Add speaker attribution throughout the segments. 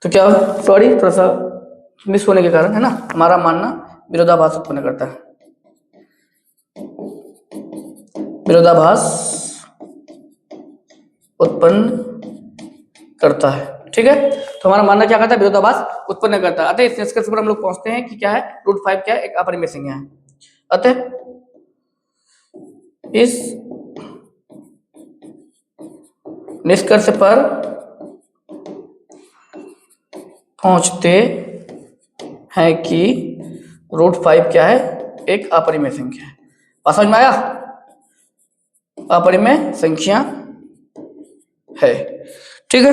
Speaker 1: तो क्या, सॉरी थोड़ा सा मिस होने के कारण है ना, हमारा मानना विरोधाभास उत्पन्न करता है, विरोधाभास उत्पन्न करता है। ठीक है, तो हमारा मानना क्या करता है, विरोधाभास उत्पन्न करता है। अतः इस निष्कर्ष पर हम लोग पहुंचते हैं कि क्या है, √5 क्या है, एक अपरिमेय संख्या है। अतः इस निष्कर्ष पर पहुंचते हैं कि √5 क्या है, एक अपरिमेय संख्या है। बात समझ में आया, अपरिमेय संख्या है। ठीक है,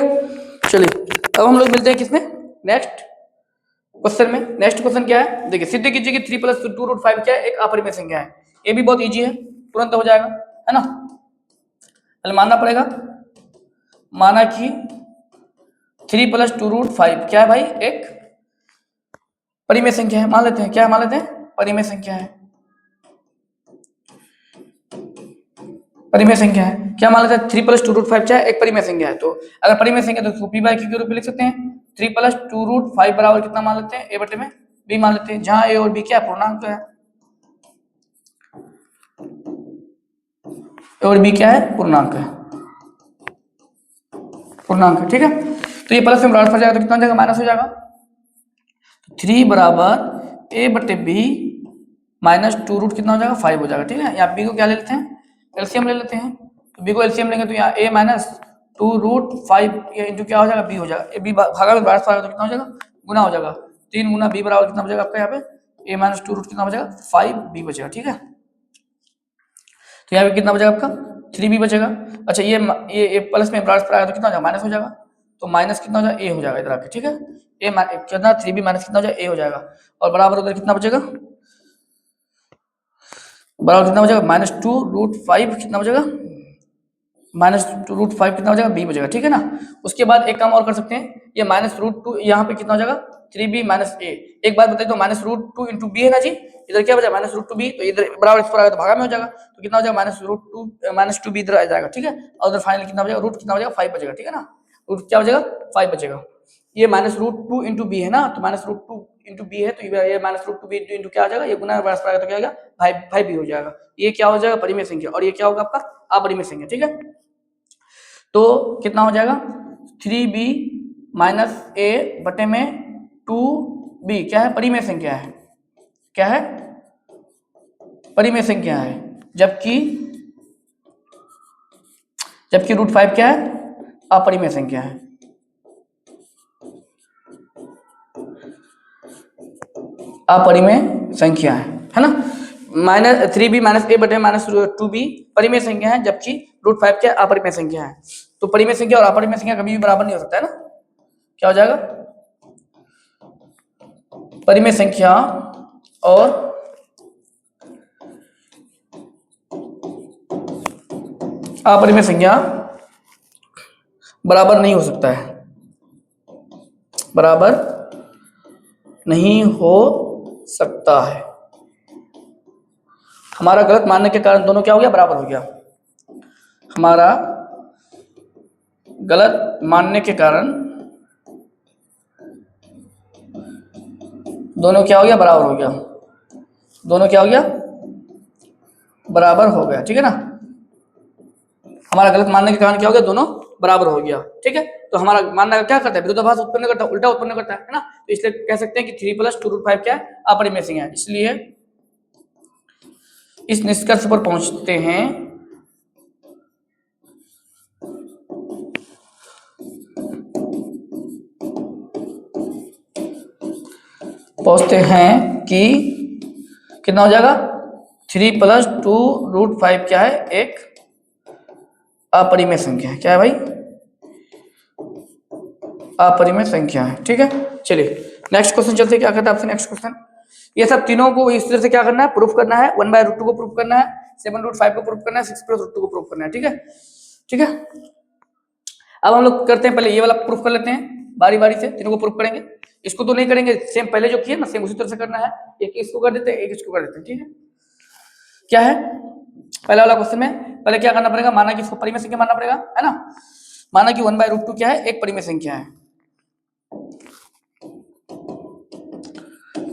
Speaker 1: चलिए अब हम लोग मिलते हैं किसमें, नेक्स्ट क्वेश्चन में। नेक्स्ट क्वेश्चन क्या है, देखिए सिद्ध कीजिए कि 3 + 2√5 क्या है, एक अपरिमेय संख्या है। ये भी बहुत इजी है, तुरंत हो जाएगा, है ना। पहले मानना पड़ेगा, माना कि 3 + 2√5 क्या है भाई, एक परिमेय संख्या है। मान लेते हैं, क्या मान लेते हैं, परिमेय संख्या है, परिमेय संख्या है। क्या मान लेते हैं, 3 + 2√5 क्या है, एक परिमेय संख्या है। तो अगर परिमेय संख्या तो उसको p/q के रूप में लिख सकते हैं। 3 + 2√5 बराबर कितना मान लेते हैं, a/b में b मान लेते हैं, जहां a और b क्या पूर्णांक है, a और b क्या है, पूर्णांक है, पूर्णांक है। ठीक है, तो ये प्लस में बराबर जाएगा तो कितना हो जाएगा, माइनस हो जाएगा। 3 बराबर a/b माइनस 2 कितना हो जाएगा, 5 हो जाएगा। ठीक है, यहाँ b को क्या ले लेते हैं, एलसीएम ले लेते हैं। तो b को एलसीएम लेंगे तो यहाँ a माइनस 2√5 ये इंटू क्या हो जाएगा, b हो जाएगा। b भागा में बराबर तो कितना हो जाएगा, गुना हो जाएगा। 3 गुना b बराबर कितना बचेगा आपका, यहाँ पे a माइनस 2 कितना बचेगा, 5b बचेगा। ठीक है, तो यहाँ पे कितना बचेगा आपका, 3b बचेगा। अच्छा ये प्लस में बराबर आएगा तो कितना हो जाएगा, माइनस हो जाएगा। तो माइनस कितना हो जाएगा, a हो जाएगा इधर आके। ठीक है, a कितना 3b माइनस कितना हो जाएगा, a हो जाएगा। और बराबर उधर कितना बचेगा, बराबर कितना बचेगा, -2√5 कितना बचेगा, -2√5 कितना हो जाएगा, b बचेगा। ठीक है ना। उसके बाद एक काम और कर सकते हैं, ये -√2 यहाँ पे कितना हो जाएगा, 3b माइनस a। एक बात बताइए, तो -√2 इंटू बी है ना जी, इधर क्या बचा, -√2b, तो इधर बराबर इस पर आएगा तो भागा में हो जाएगा। तो कितना हो जाएगा, -2b इधर आ जाएगा। ठीक है, और उधर फाइनल कितना बचेगा, रूट कितना बचेगा, 5 बचेगा। ठीक है ना, रूट क्या बचेगा, 5 बचेगा। ये -√2 इंटू बी है ना, तो -√2 इंटू बी है, तो ये -√2b इंटू क्या आ जाएगा, ये गुना बराबर आएगा तो क्या आ जाएगा, 5 भी हो जाएगा। ये क्या हो जाएगा, परिमेय संख्या, और ये क्या होगा आपका, अपरिमेय संख्या। ठीक है, तो कितना हो जाएगा, 3b माइनस a बटे में 2b क्या है, परिमेय संख्या है, क्या है, परिमेय संख्या है। जबकि √5 क्या है, अपरिमेय संख्या है, अपरिमेय संख्या है ना। -3b माइनस a बटे -2b परिमेय संख्या है, जबकि √5 क्या अपरिमेय संख्या है। तो परिमेय संख्या और अपरिमेय संख्या कभी भी बराबर नहीं हो सकता है ना। क्या हो जाएगा, परिमेय संख्या और अपरिमेय संख्या बराबर नहीं हो सकता है, बराबर नहीं हो सकता है। हमारा गलत मानने के कारण दोनों क्या हो गया, बराबर हो गया। हमारा गलत मानने के कारण दोनों क्या हो गया, बराबर हो गया, दोनों क्या हो गया, बराबर हो गया। ठीक है ना, हमारा गलत मानने के कारण क्या हो गया, दोनों बराबर हो गया। ठीक है, तो हमारा मानना क्या करता है, विरोधाभास उत्पन्न करता है, उल्टा उत्पन्न करता है ना। तो इसलिए कह सकते हैं कि 3 + 2√5 क्या है, अपरिमेय संख्या है। इसलिए इस निष्कर्ष पर पहुंचते हैं कि कितना हो जाएगा, 3 + 2√5 क्या है, एक अपरिमेय संख्या है। क्या है भाई, अपरिमेय संख्या है। ठीक है, चलिए नेक्स्ट क्वेश्चन चलते हैं, क्या कहता है आपसे नेक्स्ट क्वेश्चन। ये सब तीनों को इस तरह से क्या करना है, प्रूफ करना है। 1/√2 को प्रूफ करना है, 7√5 को प्रूफ करना है, 6 + √2 को प्रूफ करना है। ठीक है, ठीक है, अब हम लोग करते हैं, पहले ये वाला प्रूफ कर लेते हैं, बारी बारी से तीनों को प्रूफ करेंगे। इसको तो नहीं करेंगे, सेम पहले जो किए ना, सेम उसी तरह से करना है। एक इसको कर देते हैं, एक इसको कर देते हैं। ठीक है, क्या है पहला वाला क्वेश्चन में, पहले क्या करना पड़ेगा, माना कि इसको परिमेय संख्या मानना पड़ेगा, है ना। माना कि 1/√2 क्या है, एक परिमेय संख्या है।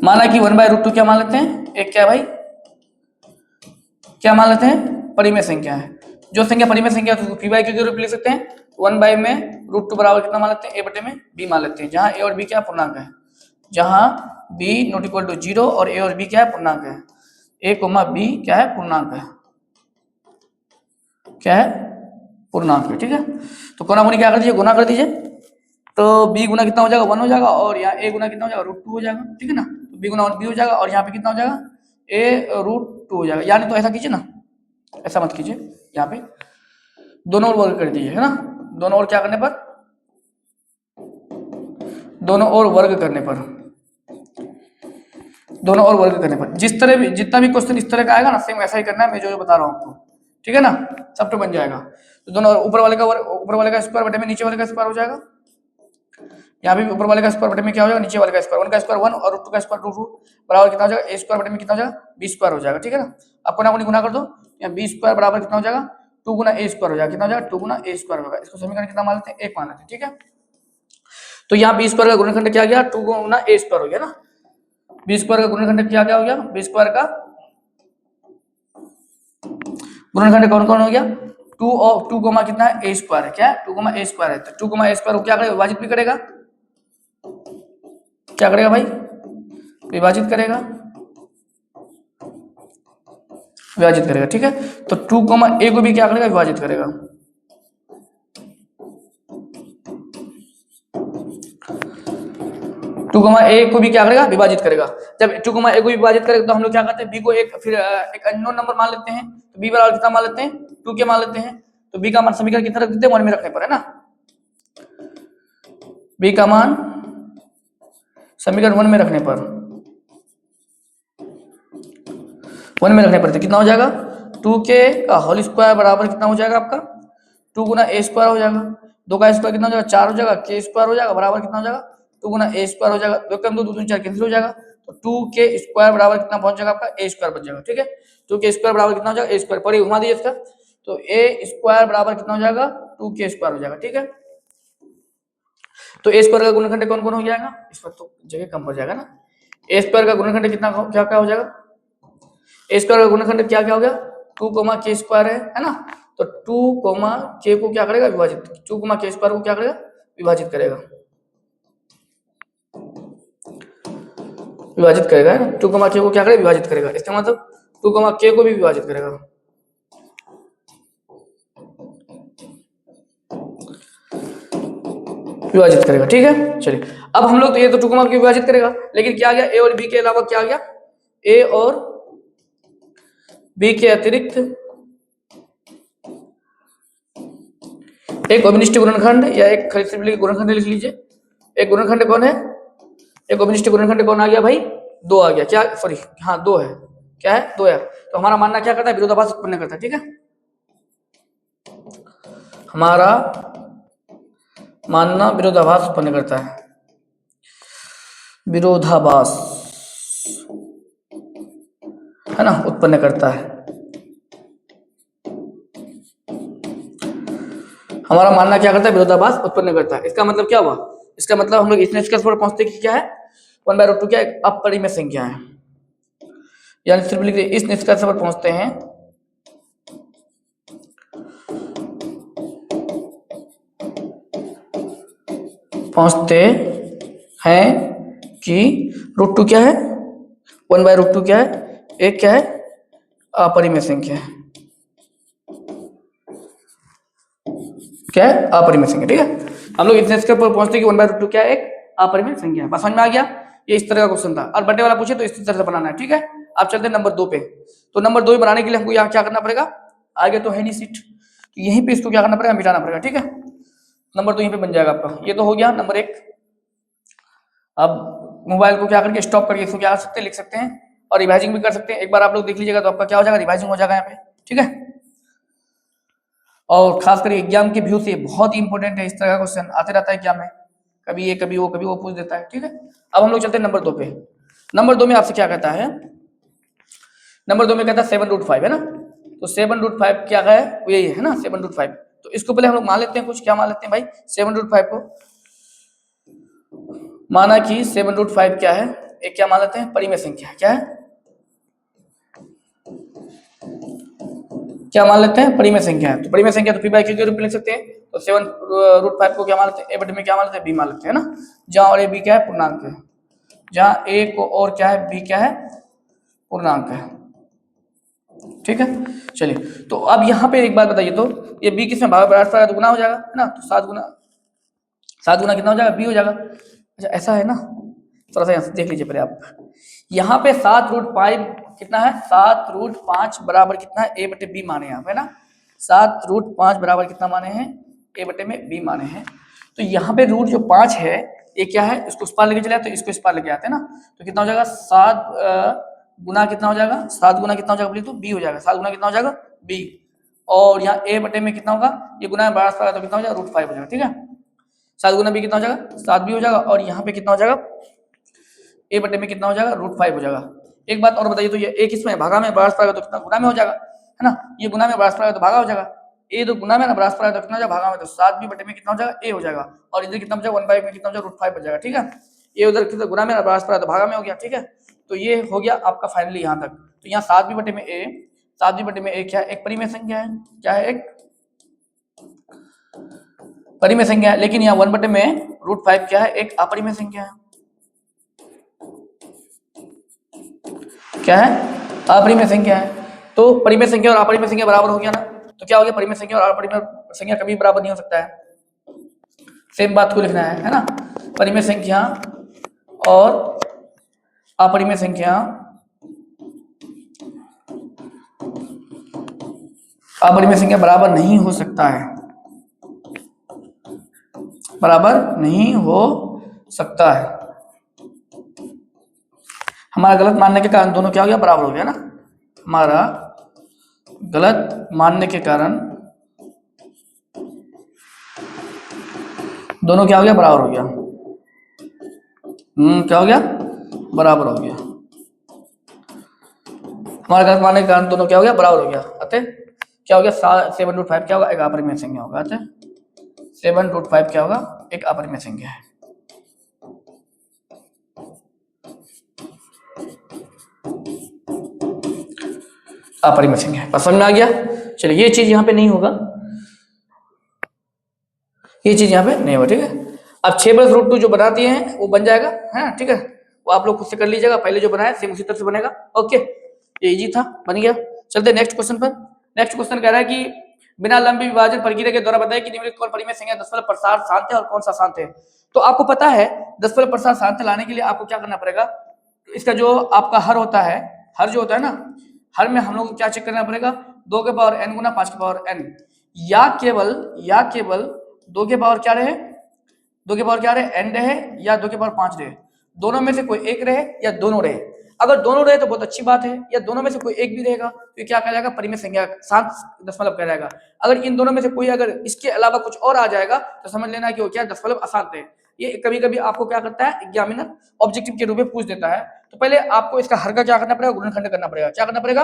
Speaker 1: माना कि 1/√2 क्या मान लेते हैं, एक क्या भाई, क्या मान लेते हैं, परिमेय संख्या है। जो संख्या परिमेय संख्या है तो पी बाई क्यू के रूप लिख सकते हैं। 1 में √2 बराबर कितना मान लेते हैं, ए बटे में बी मान लेते हैं, जहां ए और बी क्या पूर्णांक है, जहां बी नॉट इक्वल टू 0 और ए और बी क्या है, पूर्णांक है। ए कोमा बी क्या है, पूर्णांक है, क्या है, पूर्णांक है, ठीक है। तो कोना कोनी क्या कर दीजिए, गुना कर दीजिए, तो b गुना कितना हो जाएगा, 1 हो जाएगा, और यहाँ a गुना कितना हो जाएगा, √2 हो जाएगा, ठीक है ना। तो b गुना 1 b हो जाएगा, और यहाँ पे कितना हो जाएगा, a√2 हो जाएगा। यानी तो ऐसा कीजिए ना, ऐसा मत कीजिए, यहाँ पे दोनों ओर वर्ग कर दीजिए, है ना। दोनों ओर क्या करने पर, दोनों ओर वर्ग करने पर, दोनों ओर वर्ग करने पर जिस तरह भी, जितना भी क्वेश्चन इस तरह का आएगा ना, सेम ऐसा ही करना है, मैं जो बता रहा हूँ आपको, ठीक है ना। सब तो बन जाएगा। तो दोनों ऊपर वाले का वर्ग, ऊपर वाले का स्क्वायर बटे में नीचे वाले का स्क्वायर हो जाएगा। यहाँ भी ऊपर वाले का स्क्वायर बटे में क्या हो जाएगा, नीचे वाले का स्क्वायर, 1 का स्क्वायर 1 और √2 का स्क्वायर √2 बराबर कितना हो जाएगा, a स्क्वायर बटे में कितना हो जाएगा, b स्क्वायर हो जाएगा, ठीक है ना। आपको ना गुना कर दो, यहाँ b स्क्वायर बराबर कितना हो जाएगा, 2 गुना a स्क्वायर हो जाएगा, कितना हो जाएगा, 2 गुना a स्क्वायर होगा। इसको समीकरण कितना मान लेते हैं, 1 मान लेते हैं, ठीक है। तो यहाँ b स्क्वायर का गुणनखंड क्या गया, 2 गुना a स्क्वायर हो गया ना। b स्क्वायर का गुणनखंड क्या हो गया, b स्क्वायर का गुणनखंड कौन कौन हो गया, 2 और 2 कोमा कितना है, a स्क्वायर है, क्या है, 2 कोमा a स्क्वायर है। तो 2 कोमा a स्क्वायर को क्या करेगा, विभाजित भी करेगा, क्या करेगा भाई, विभाजित करेगा, विभाजित करेगा, ठीक है। तो 2 कोमा a को भी क्या करेगा, विभाजित करेगा। टू कोमा ए को भी क्या करेगा, विभाजित करेगा। जब 2 कोमा ए को विभाजित करेगा तो हम लोग क्या करते हैं, बी को एक फिर एक अननोन नंबर मान लेते हैं। तो बी बराबर कितना मान लेते हैं, 2 के मान लेते हैं। तो बी का मान समीकरण कितना रख देते हैं, 1 में रखने पर, है ना। बी का मान समीकरण 1 में रखने पर, 1 में रखने पर कितना हो जाएगा, 2k का होल स्क्वायर बराबर कितना हो जाएगा आपका, 2 गुना a स्क्वायर हो जाएगा। 2 का स्क्वायर कितना हो जाएगा, 4 हो जाएगा, k स्क्वायर हो जाएगा बराबर कितना हो जाएगा, 2 गुना a स्क्वायर हो जाएगा। 2 कम 2 2 4 कैंसिल हो जाएगा। तो 2k स्क्वायर बराबर कितना पहुंच जाएगा आपका, a स्क्वायर बन जाएगा, ठीक है। 2k स्क्वायर बराबर कितना हो जाएगा, a स्क्वायर, पर घुमा दीजिए इसका, तो a स्क्वायर बराबर कितना हो जाएगा, 2k स्क्वायर हो जाएगा, ठीक है। तो a स्क्वायर का गुणनखंड कौन कौन हो जाएगा, इस पर तो जगह कम पड़ जाएगा ना। a स्क्वायर का गुणनखंड कितना क्या क्या हो जाएगा, a स्क्वायर का गुणनखंड क्या क्या हो गया, 2 कोमा k स्क्वायर है ना। तो 2 कोमा k को क्या करेगा, विभाजित, 2 कोमा k स्क्वायर को क्या करेगा, विभाजित करेगा, विभाजित करेगा, 2 कोमा k को क्या करेगा, विभाजित करेगा। इसका मतलब 2 कोमा k को भी विभाजित करेगा, विभाजित करेगा, ठीक है। चलिए अब हम लोग तो ये तो 2 कोमा k विभाजित करेगा, लेकिन क्या आ गया, a और b के अलावा क्या आ गया, a और b के अतिरिक्त एक अभिनिष्ट गुणनखंड या एक खरीद गुणनखंड लिख लीजिए। एक गुणनखंड कौन है, एक अभिनिष्ट गुणनखंड कौन आ गया भाई, 2 आ गया, क्या, सॉरी हाँ 2 है, क्या है, 2 है। तो हमारा मानना क्या करता है, विरोधाभास उत्पन्न करता है, ठीक है। हमारा मानना विरोधाभास उत्पन्न करता है, विरोधाभास है ना, उत्पन्न करता है। हमारा मानना क्या करता है, विरोधाभास उत्पन्न करता है। इसका मतलब क्या हुआ, इसका मतलब हम लोग इस निष्कर्ष पर पहुंचते कि क्या है, 1/√2 क्या एक अपरिमेय संख्या है, यानी सिर्फ लिख इस निष्कर्ष पर पहुंचते हैं कि √2 क्या है, 1/√2 क्या है, एक क्या है, अपरिमेय संख्या है, क्या है, अपरिमेय संख्या, ठीक है। हम लोग इस निष्कर्ष पर पहुंचते कि 1/√2 क्या है, एक अपरिमेय संख्या है। बस समझ में आ गया, ये इस तरह का क्वेश्चन था। और बटे वाला पूछे तो इस तरह से बनाना है, ठीक है। अब चलते हैं नंबर 2 पे। तो नंबर 2 बनाने के लिए हमको यहाँ क्या करना पड़ेगा, आगे तो है नहीं सीट, तो यहीं पे इसको क्या करना पड़ेगा, मिटाना पड़ेगा, ठीक है। नंबर 2 यहीं पे बन जाएगा आपका। ये तो हो गया नंबर 1। अब मोबाइल को क्या करके स्टॉप करके इसको क्या कर सकते हैं, लिख सकते हैं और रिवाइजिंग भी कर सकते हैं। एक बार आप लोग देख लीजिएगा तो आपका क्या हो जाएगा, रिवाइजिंग हो जाएगा यहाँ पे, ठीक है। और खासकर एग्जाम के व्यू से बहुत ही इंपॉर्टेंट है, इस तरह का क्वेश्चन आते रहता है एग्जाम में, कभी ये कभी वो पूछ देता है, ठीक है। अब हम लोग चलते हैं नंबर 2 पे। नंबर 2 में आपसे क्या कहता है, नंबर 2 में कहता है 7√5 है ना। तो 7√5 क्या है, वो यही है ना 7√5। तो इसको पहले हम लोग मान लेते हैं कुछ, क्या मान लेते हैं भाई, 7√5 को माना कि 7√5 क्या है, एक क्या मान लेते हैं, परिमेय संख्या है। क्या है, क्या मान लेते हैं, परिमेय संख्या है। तो परिमेय संख्या तो पी बाई क्यू के रूप में लिख सकते हैं। तो 7√5 को क्या मान लेते हैं, ए बटे में क्या मान लेते हैं, बी मान लेते हैं ना, जहां और ए बी क्या है, पूर्णांक है, जहां ए को और क्या है, बी क्या है, पूर्णांक है। ठीक है, चलिए। तो अब यहाँ पे एक बात बताइए, तो ये बी किसमें भाग बराबर तो गुना हो जाएगा है ना, तो 7 गुना कितना हो जाएगा, बी हो जाएगा। अच्छा ऐसा है ना, थोड़ा सा देख लीजिए पहले आप। यहाँ पे 7√5 कितना है, 7√5 बराबर कितना है, ए बटे बी माने यहाँ पे ना, 7√5 बराबर कितना माने हैं, ए बटे में बी माने हैं। तो यहाँ पे रूट जो 5 है ये क्या है, इसको उस पार लेके चले, तो इसको इस पार लेके आते हैं ना, तो कितना हो जाएगा, 7 गुना कितना हो जाएगा, 7 गुना कितना हो जाएगा बोलिए, तो बी हो जाएगा। 7 गुना कितना हो जाएगा, बी। और यहाँ ए बटे में कितना होगा, ये गुना में बराबर तो कितना हो जाएगा, √5 हो जाएगा। ठीक है, 7 गुना बी कितना हो जाएगा, 7 बी हो जाएगा। और यहाँ पे कितना हो जाएगा, ए बटे में कितना हो जाएगा, √5 हो जाएगा। एक बात और बताइए, तो ये ए किसमें भागा में बराबर तो कितना, गुना में हो जाएगा है ना, ये गुना में बराबर तो भागा हो जाएगा, ए तो गुना में ना बराबर तो कितना हो जाएगा, भागा में, तो 7 बी बटे में कितना हो जाएगा, ए हो जाएगा। और इधर कितना हो जाएगा, 1/, में कितना हो जाएगा, √5 हो जाएगा। ठीक है, ये उधर कितना गुना में ना बराबर तो भागा में हो गया। ठीक है, तो ये हो गया आपका फाइनली यहाँ तक। तो यहाँ 7 बी बटे में ए, 7 बी बटे में ए क्या है, एक परिमेय संख्या है। क्या है, एक परिमेय संख्या है। लेकिन यहाँ 1 बटे में √5 क्या है, एक अपरिमेय संख्या है। क्या है, अपरिमेय संख्या है। तो परिमेय संख्या और अपरिमेय संख्या बराबर हो गया ना, तो क्या हो गया, परिमेय संख्या और अपरिमेय संख्या कभी बराबर नहीं हो सकता है। सेम बात को लिखना है ना, परिमेय संख्या और अपरिमेय संख्या, अपरिमेय संख्या बराबर नहीं हो सकता है, बराबर नहीं हो सकता है। हमारा गलत मानने के कारण दोनों क्या हो गया, बराबर हो गया ना, हमारा गलत मानने के कारण दोनों क्या हो गया, बराबर हो गया। क्या हो गया, बराबर हो गया। हमारा गलत मानने के कारण दोनों क्या हो गया, बराबर हो गया। अतः क्या हो गया, 7√5 क्या होगा, एक अपरिमेय संख्या होगा। अतः 7√5 क्या होगा, एक अपरिमेय संख्या है। अपरिमेय संख्या है, समझ में आ गया। चलिए, ये चीज यहाँ पे नहीं होगा, ये चीज यहाँ पे नहीं होगा। ठीक है, अब 6+√2 जो बना दिए हैं वो बन जाएगा है, ठीक है, वो आप लोग खुद से कर लीजिएगा, पहले जो बनाया सेम उसी तरह से बनेगा। ओके, ये इजी था, बन गया। चलते नेक्स्ट क्वेश्चन पर। नेक्स्ट क्वेश्चन कह रहा है कि बिना लंबी विभाजन प्रक्रिया के द्वारा बताया कि निम्नलिखित कौन परिमेय संख्या दशमलव प्रसार शांत है और कौन सा शांत है। तो आपको पता है दशमलव प्रसार शांत लाने के लिए आपको क्या करना पड़ेगा, इसका जो आपका हर होता है, हर जो होता है ना, हर में हम लोग को क्या चेक करना पड़ेगा, 2 के पावर n गुना 5 के पावर n, या केवल 2 के पावर क्या रहे, 2 के पावर क्या रहे, n रहे, या 2 के पावर 5 रहे, दोनों में से कोई एक रहे या दोनों रहे। अगर दोनों रहे तो बहुत अच्छी बात है, या दोनों में से कोई एक भी रहेगा तो ये क्या कहलाएगा, परिमेय संख्या शांत दशमलव कहलाएगा। अगर इन दोनों में से कोई अगर इसके अलावा कुछ और आ जाएगा तो समझ लेना कि वो क्या दशमलव अशांत है। ये कभी कभी आपको क्या करता है, एग्जामिनर ऑब्जेक्टिव के रूप में पूछ देता है। तो पहले आपको इसका हर का क्या करना पड़ेगा, गुणनखंड करना पड़ेगा। क्या करना पड़ेगा,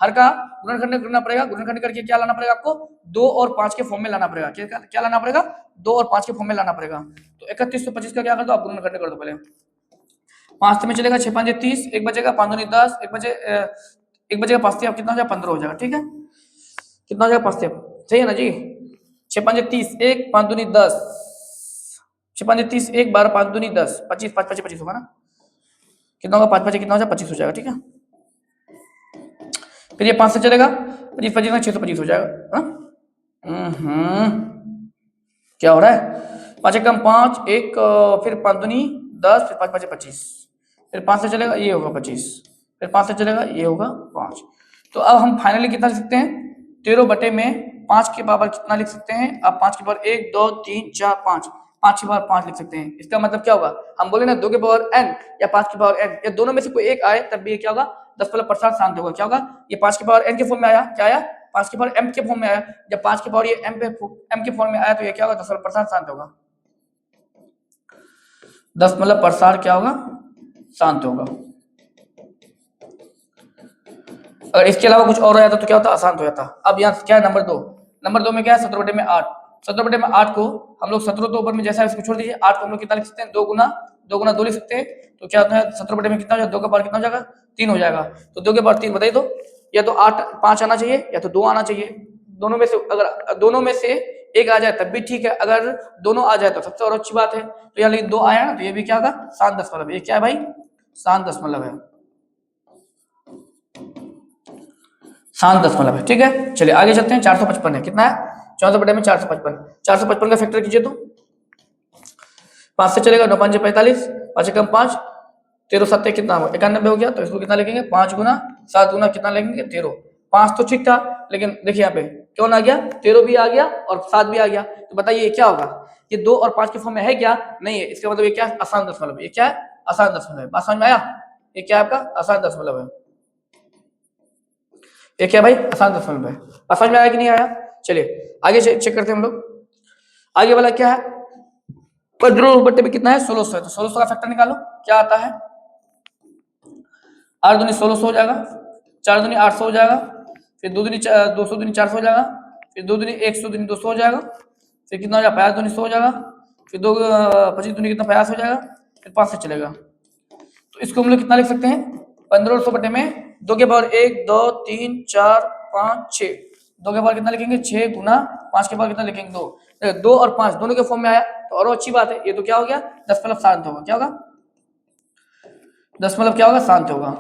Speaker 1: हर का गुणनखंड करना पड़ेगा। गुणनखंड करके क्या लाना पड़ेगा आपको, 2 और 5 के फॉर्म में लाना पड़ेगा। क्या लाना पड़ेगा, 2 और 5 के फॉर्म में लाना पड़ेगा। तो 31 तो 25 का क्या कर दो आप, गुणनखंड कर दो पहले। 5 में चलेगा, 6 5 30, 1 बचेगा, 5 2 10, 1 बचेगा 5 3, कितना हो जाएगा, 15 हो जाएगा। ठीक है, कितना हो जाएगा, 5 3, सही है ना जी। 6 5 30, 1 5 2 10, 6 5 30, 1 12, 5 2 10, 25, 5 5 25 होगा ना, कितना होगा, 5 5 कितना हो जाएगा, 25 हो जाएगा। ठीक है, फिर ये 5 से चलेगा, 25 25 में 625 हो जाएगा। क्या हो रहा है, 5 1 5, 1 फिर 5 2 10, फिर 5 5 25, फिर 5 से चलेगा ये होगा 25, फिर 5 से चलेगा ये होगा 5। तो अब हम फाइनली कितना लिख सकते हैं, 13 बटे में 5 के पावर कितना लिख सकते हैं, अब 5 के पावर 1 2 3 4 5, 5 के पावर 5 लिख सकते हैं। इसका मतलब क्या होगा, हम बोले ना 2 के पावर n या 5 के पावर n, या दोनों में से कोई एक आए तब भी क्या होगा, दशमलव प्रसार शांत होगा। क्या होगा, ये 5 के पावर n के फॉर्म में आया, क्या आया, 5 के पावर m के फॉर्म में आया। जब 5 के पावर ये m के फॉर्म में आया तो ये क्या होगा, दशमलव प्रसार शांत होगा। दशमलव प्रसार क्या होगा, शांत होगा। अगर इसके अलावा कुछ और हो जाता तो क्या होता, अशांत हो जाता। अब यहाँ क्या है, नंबर 2, नंबर 2 में क्या है, 17 बटे में 8, 17 बटे में 8 को हम लोग 17 तो ऊपर में जैसा है उसको छोड़ दीजिए, 8 को हम लोग कितना लिख सकते हैं, 2 गुना 2 गुना 2 लिख सकते हैं, तो क्या होता है 17 बटे में कितना हो जाएगा, 2 का पावर कितना हो जाएगा, 3 हो जाएगा। तो 2 के पावर 3 बताइए, तो या तो 8 5 आना चाहिए या तो 2 आना चाहिए। दोनों में से अगर दोनों में से एक आ जाए तब भी ठीक है, अगर दोनों आ जाए तो सबसे और अच्छी बात है। तो यहाँ लेकिन 2 आया ना, तो ये भी क्या होगा, शांत दशमलव। ये क्या है भाई, शांत दशमलव है, शांत दशमलव है, ठीक है। चलिए आगे चलते हैं। 455 है, कितना है, 14 बटे में 455। 455 का फैक्टर कीजिए तो 5 से चलेगा, 9 5 45, 5 कम 5, 13 7 कितना हो 91 हो गया। तो इसको कितना लिखेंगे, 5 गुना 7 गुना कितना लेंगे 13। 5 तो ठीक था, लेकिन देखिए यहाँ पे कौन आ गया, 13 भी आ गया और 7 भी आ गया। तो बताइए ये क्या होगा, ये 2 और 5 के फॉर्म में है क्या, नहीं है। इसका मतलब ये क्या है, आसान दशमलव। ये क्या है, आसान दशमलव है। बात समझ में आया, ये क्या है आपका आसान दशमलव है। ये क्या भाई, आसान दशमलव है। बात समझ में आया कि नहीं आया। चलिए आगे चेक करते हैं हम लोग। आगे वाला क्या है, 15 बटे में कितना है, 1600 है। तो 1600 का फैक्टर निकालो, क्या आता है, 8 दूनी 1600 हो जाएगा, 4 दूनी 800 हो जाएगा, फिर 2 दूनी 200 दूनी 400 हो जाएगा, फिर 2 दूनी 100 दूनी 200 हो जाएगा, फिर कितना हो जाएगा 50 दूनी 100 हो जाएगा, फिर 2 25 दूनी कितना 50 हो जाएगा, फिर 5 से चलेगा। तो इसको हम लोग कितना लिख सकते हैं, 1500 बटे में 2 के पावर 1 2 3 4 5 6, 2 के पावर कितना लिखेंगे 6 गुना 5 के पावर कितना लिखेंगे 2। 2 और 5 दोनों के फॉर्म में आया तो और अच्छी बात है। ये तो क्या हो गया, दशमलव शांत होगा। क्या होगा, दशमलव क्या होगा, शांत होगा।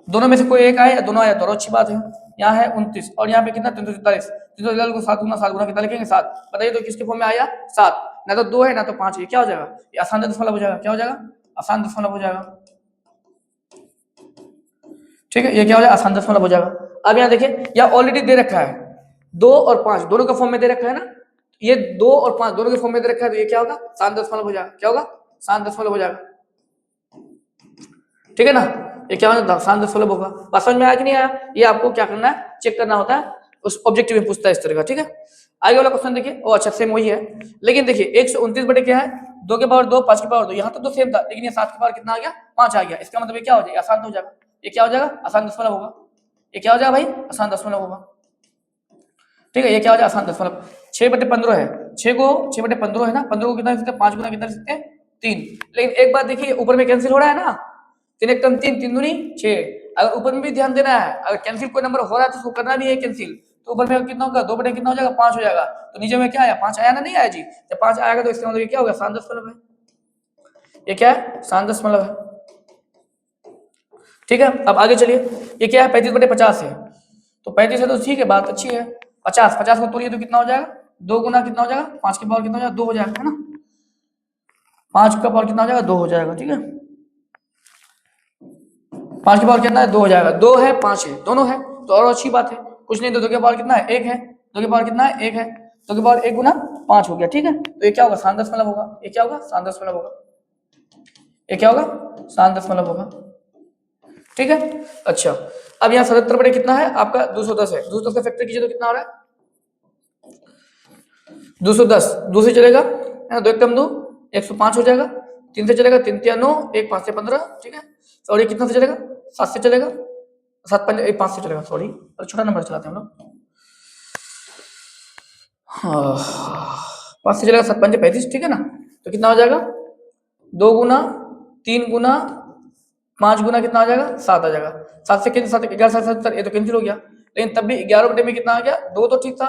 Speaker 1: दोनों में से कोई एक आए या दोनों आए तो और अच्छी बात है। यहाँ है 29 और यहाँ पे कितना 343, 343 को 7 गुना 7 गुना कितना लिखेंगे 7। बताइए तो किसके फॉर्म में आया, 7। ना तो 2 है ना तो 5 है, क्या हो जाएगा, ये आसान दशमलव हो जाएगा। क्या हो जाएगा, आसान दशमलव हो जाएगा, ठीक है। ये क्या हो जाएगा, आसान दशमलव हो जाएगा। अब यहाँ देखिए, यह ऑलरेडी दे रखा है 2 और 5 दोनों का फॉर्म में दे रखा है ना, ये 2 और 5 दोनों के फॉर्म में दे रखा है, तो ये क्या होगा, शांत दशमलव हो जाएगा। क्या होगा, शांत दशमलव हो जाएगा, ठीक है ना। ये क्या होगा, शांत दशमलव होगा। बात समझ में आया कि नहीं आया, ये आपको क्या करना है, चेक करना होता है, उस ऑब्जेक्टिव में पूछता है इस तरह का, ठीक है। आगे वाला क्वेश्चन देखिए, ओ अच्छा सेम वही है, लेकिन देखिए 129 बटे क्या है, 2 के पावर 2 5 के पावर 2, यहाँ तो सेम था, लेकिन ये 7 के पावर कितना आ गया 5 आ गया। इसका मतलब ये क्या हो जाएगा, आसान हो जाएगा। ये क्या हो जाएगा, आसान दशमलव होगा। ये क्या हो जाएगा भाई, आसान दशमलव होगा, ठीक है। ये क्या हो जाएगा, आसान दशमलव। 6 बटे 15 है, 6 को 6 बटे 15 है ना, 15 को कितना लिख सकते हैं, 5 गुना कितना लिख सकते हैं 3। लेकिन एक बात देखिए, ऊपर में कैंसिल हो रहा है ना, 3 एक 3 3 दूनी 6। अगर ऊपर में भी ध्यान देना है, अगर कैंसिल कोई नंबर हो रहा है तो उसको करना भी है कैंसिल। तो ऊपर में कितना होगा, 2 बटे कितना हो जाएगा 5 हो जाएगा। तो नीचे में क्या आया, 5 आया ना, नहीं आया जी। जब 5 आएगा तो इसका मतलब क्या होगा, शांत दशमलव है। ये क्या है, शांत दशमलव है, ठीक है। अब आगे चलिए, ये क्या है 35 बटे 50 है। तो 35 है तो ठीक है, बात अच्छी है। 50 50 को तोड़िए तो कितना हो जाएगा, 2 गुना कितना हो जाएगा 5 के पावर कितना हो जाएगा 2 हो जाएगा, है ना। 5 का पावर कितना हो जाएगा 2 हो जाएगा, ठीक है। 5 के पावर कितना है 2 हो जाएगा, 2 है 5 है, दोनों है तो और अच्छी बात है। कुछ नहीं तो 2 के पावर कितना है 1 है, 2 के पावर कितना है 1 है, 2 के पावर 1 गुना 5 हो गया, ठीक है। तो ये क्या होगा, शांत दशमलव होगा। ये क्या होगा, शांत दशमलव होगा। ये क्या होगा, शांत दशमलव होगा, ठीक है। अच्छा, अब यहाँ 77 बटे कितना है आपका 210 है, 210 का फैक्टर कीजिए तो कितना हो रहा है 210, 2 से चलेगा है ना, 2 एक कम 2 105 हो जाएगा, 3 से चलेगा 3 3 9 1 5 से 15, ठीक है। और ये कितना से चलेगा 7 से चलेगा, 7 5 1 5 से चलेगा, सॉरी और छोटा नंबर चलाते हैं हम लोग। हाँ 5 से चलेगा 7 5 35, ठीक है ना। तो कितना हो जाएगा 2 गुना 3 गुना 5 गुना कितना आ जाएगा 7 आ जाएगा। 7 से कैंसिल 7 11 7 70, ये तो कैंसिल हो गया, लेकिन तब भी 11 बटे में कितना आ गया 2 तो ठीक था,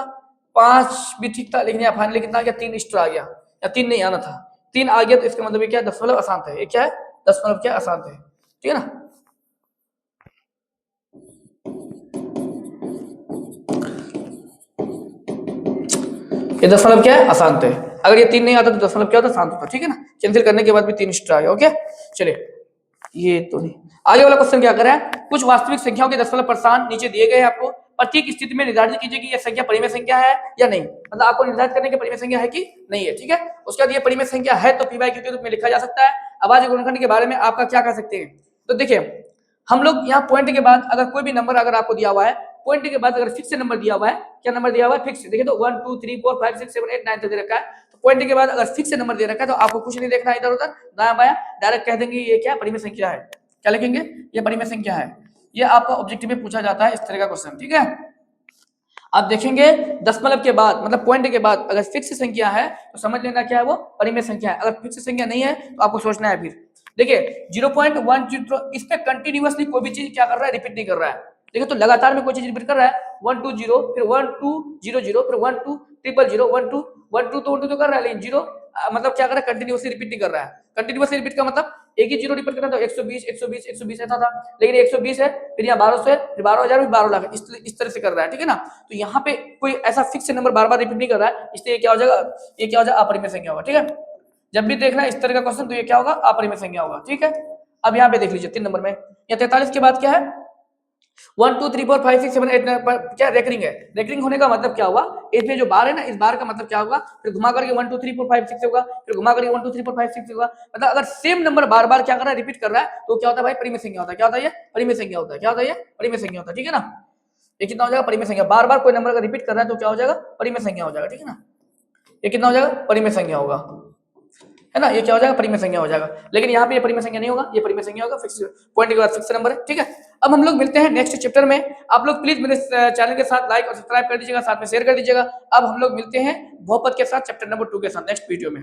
Speaker 1: 5 भी ठीक था, लेकिन यहाँ फाइनली कितना आ गया 3 एक्स्ट्रा आ गया, या 3 नहीं आना था 3 आ गया। तो इसका मतलब ये क्या है, दशमलव अशांत है। ये क्या है, दशमलव क्या अशांत है, ठीक है ना। ये दशमलव क्या है, अशांत है। अगर ये 3 नहीं आता तो दशमलव क्या होता, शांत होता, ठीक है ना। कैंसिल करने के बाद भी 3 एक्स्ट्रा आ गया, ओके। चलिए ये तो नहीं, आगे वाला क्वेश्चन क्या कर रहा है, कुछ वास्तविक संख्याओं के दशमलव प्रस्थान नीचे दिए गए हैं आपको, प्रत्येक स्थिति में निर्धारित कीजिए कि यह संख्या परिमेय संख्या है या नहीं। मतलब आपको निर्धारित करने की परिमेय संख्या है कि नहीं है, ठीक है। उसके बाद ये परिमेय संख्या है तो पी बाई क्यू के रूप में लिखा जा सकता है। अभाज्य गुणनखंड के बारे में आपका क्या कह सकते हैं, तो देखिए हम लोग यहाँ पॉइंट के बाद अगर कोई भी नंबर अगर आपको दिया हुआ है, पॉइंट के बाद अगर फिक्स नंबर दिया हुआ है, क्या नंबर दिया हुआ है फिक्स, देखिए तो 1 2 3 4 5 6 7 8 9 तक दे रखा है। तो पॉइंट के बाद अगर फिक्स नंबर दे रखा है तो आपको कुछ नहीं देखना इधर उधर दायां बायां, डायरेक्ट कह देंगे ये क्या परिमेय संख्या है। क्या लिखेंगे, ये परिमेय संख्या है। ये आपका ऑब्जेक्टिव में पूछा जाता है इस तरह का क्वेश्चन, ठीक है। आप देखेंगे दशमलव के बाद मतलब पॉइंट के बाद अगर फिक्स संख्या है तो समझ लेना क्या है वो परिमेय संख्या है, अगर फिक्स संख्या नहीं है तो आपको सोचना है। फिर देखिए 0.1 इस पे कंटिन्यूअसली कोई भी चीज क्या कर रहा है, रिपीट नहीं कर रहा है। देखिए तो लगातार में कोई चीज रिपीट कर रहा है 1 2 0 फिर 1 2 0 0 फिर 1 2 0 0 1 2 1 2 तो कर रहा है, लेकिन जीरो मतलब क्या कर रहा है, कंटिन्यूअसली रिपीट नहीं कर रहा है। कंटिन्यूअसली रिपीट का मतलब एक ही जीरो रिपीट करना तो 120 120 120 ऐसा था, लेकिन 120 है फिर यहाँ 1200 है फिर 12,000 फिर 12 लाख इस तरह से कर रहा है, ठीक है ना। तो यहाँ पे कोई ऐसा फिक्स नंबर बार बार रिपीट नहीं कर रहा है, इसलिए क्या हो जाएगा, ये क्या हो जाएगा, अपरिमेय संख्या होगा, ठीक है। जब भी देखना इस तरह का क्वेश्चन तो ये क्या होगा, अपरिमेय संख्या होगा, ठीक है। अब यहाँ पे देख लीजिए 3 नंबर में या 43 के बाद क्या है 1 2 3 4 5 6 7 8 9 क्या रेकरिंग है। रेकरिंग होने का मतलब क्या हुआ, इसमें जो बार है ना, इस बार का मतलब क्या होगा, फिर घुमा करके 1 2 3 4 5 6 होगा, फिर घुमा करके 1 2 3 4 5 6 होगा। मतलब अगर सेम नंबर बार बार क्या कर रहा है, रिपीट कर रहा है, तो क्या होता है भाई, परिमेय संख्या होता है। क्या होता है ये, परिमेय संख्या होता है। क्या होता है ये, परिमेय संख्या होता है, ठीक है ना। ये कितना हो जाएगा, परिमेय संख्या। बार बार कोई नंबर अगर रिपीट कर रहा है तो क्या हो जाएगा, परिमेय संख्या हो जाएगा, ठीक है ना। ये कितना हो जाएगा, परिमेय संख्या होगा, है ना। ये क्या हो जाएगा, परिमेय संख्या हो जाएगा। लेकिन यहाँ पे ये परिमेय संख्या नहीं होगा, ये परिमेय संख्या होगा, फिक्स पॉइंट के बाद फिक्स नंबर है, ठीक है। अब हम लोग मिलते हैं नेक्स्ट चैप्टर में। आप लोग प्लीज मेरे चैनल के साथ लाइक और सब्सक्राइब कर दीजिएगा, साथ में शेयर कर दीजिएगा। अब हम लोग मिलते हैं बहुपद के साथ चैप्टर नंबर 2 के साथ नेक्स्ट वीडियो में।